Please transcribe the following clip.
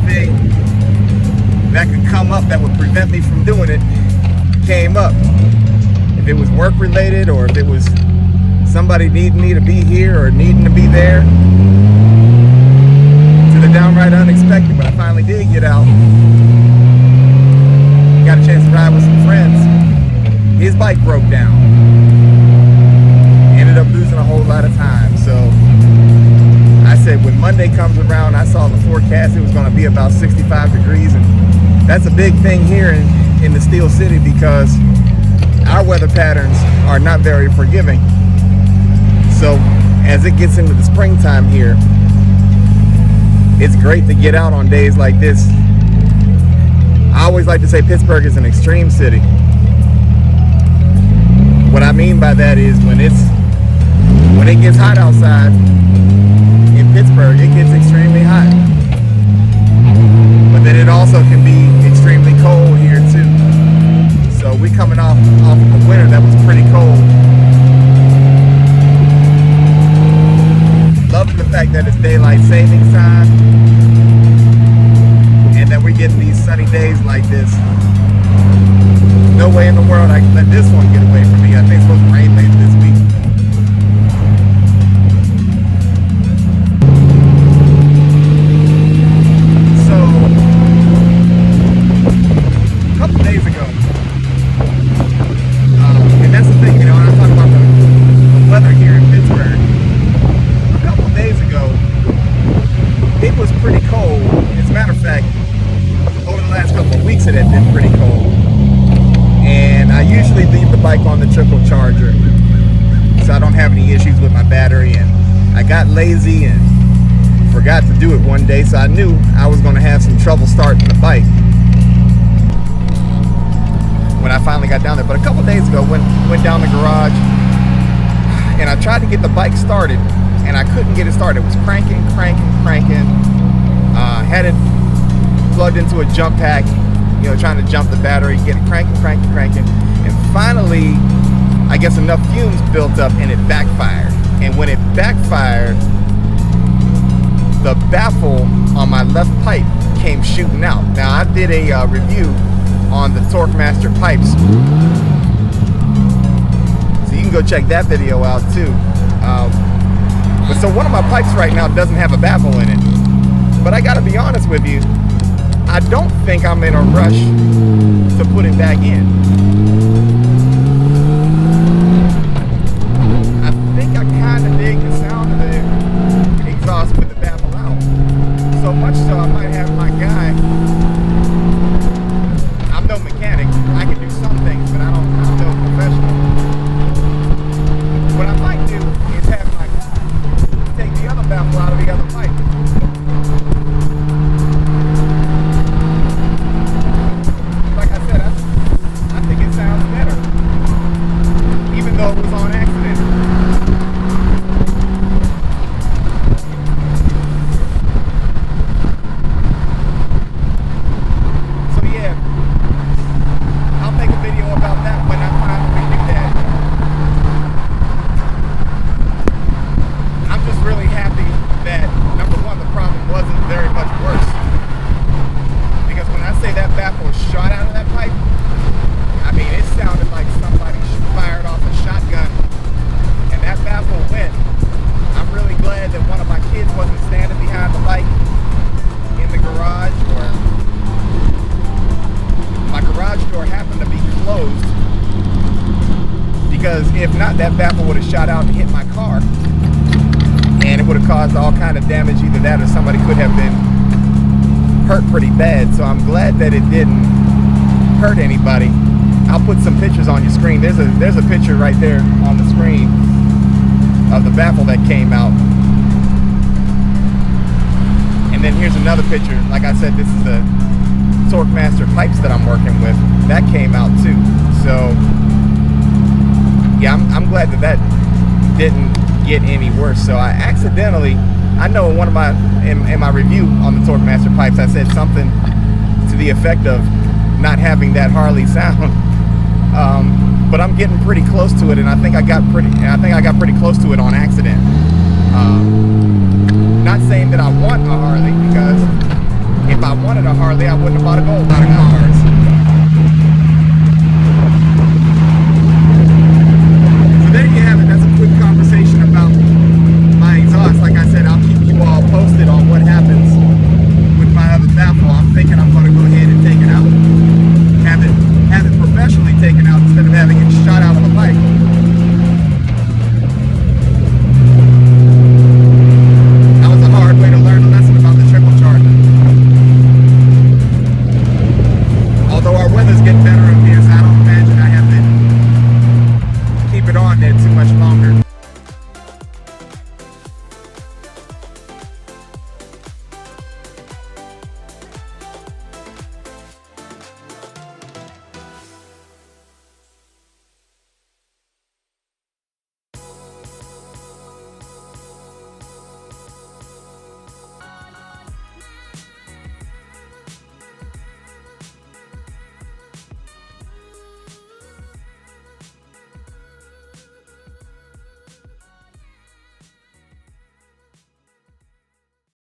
anything that could come up that would prevent me from doing it came up. If it was work related, or if it was somebody needing me to be here or needing to be there, to the downright unexpected. But I finally did get out. Got a chance to ride with some friends. His bike broke down. Ended up losing a whole lot of time. So I said when Monday comes around, I saw the forecast, it was going to be about 65 degrees. And that's a big thing here in the Steel City, because our weather patterns are not very forgiving. So as it gets into the springtime here, it's great to get out on days like this. I always like to say Pittsburgh is an extreme city. What I mean by that is when it gets hot outside in Pittsburgh, it gets extremely hot. But then it also can be extremely cold here too. So we coming off of a winter that was pretty cold. Loving the fact that it's daylight savings time, and that we're getting these sunny days like this. No way in the world I can let this one get away from me. I think it's supposed to rain later this week. So, a couple days ago, and that's the thing, you know, when I talk about the weather here in Pittsburgh, a couple days ago, it was pretty cold. As a matter of fact, over the last couple of weeks it had been pretty cold. And I usually leave the bike on the trickle charger, so I don't have any issues with my battery. And I got lazy and forgot to do it one day, so I knew I was going to have some trouble starting the bike when I finally got down there. But a couple days ago, went down the garage, and I tried to get the bike started, and I couldn't get it started. It was cranking. Had it plugged into a jump pack, you know, trying to jump the battery, get it cranking. And finally, I guess enough fumes built up and it backfired. And when it backfired, the baffle on my left pipe came shooting out. Now, I did a review on the TorqMaster pipes, so you can go check that video out too. But so one of my pipes right now doesn't have a baffle in it. But I gotta be honest with you, I don't think I'm in a rush to put it back in. I think I kind of dig the sound of the exhaust with the baffle out. So much so I might have my guy. I'm no mechanic. I can do some things, but I'm no professional. What I might do is have my guy take the other baffle out of the other pipe. It was on accident. So yeah, I'll make a video about that when I finally do that. I'm just really happy that, number one, the problem wasn't very much worse. Because when I say that baffle shot out of that pipe, I mean, it sounded like somebody fired off a shotgun, and that baffle went. I'm really glad that one of my kids wasn't standing behind the bike in the garage, or my garage door happened to be closed, because if not, that baffle would have shot out and hit my car, and it would have caused all kind of damage. Either that or somebody could have been hurt pretty bad. So I'm glad that it didn't hurt anybody. I'll put some pictures on your screen. There's a picture right there on the screen of the baffle that came out. And then here's another picture. Like I said, this is the TorqMaster pipes that I'm working with. That came out too. So yeah, I'm glad that didn't get any worse. So I accidentally, I know in my review on the TorqMaster pipes, I said something to the effect of not having that Harley sound. But I'm getting pretty close to it, and I think I got pretty close to it on accident. Not saying that I want a Harley, because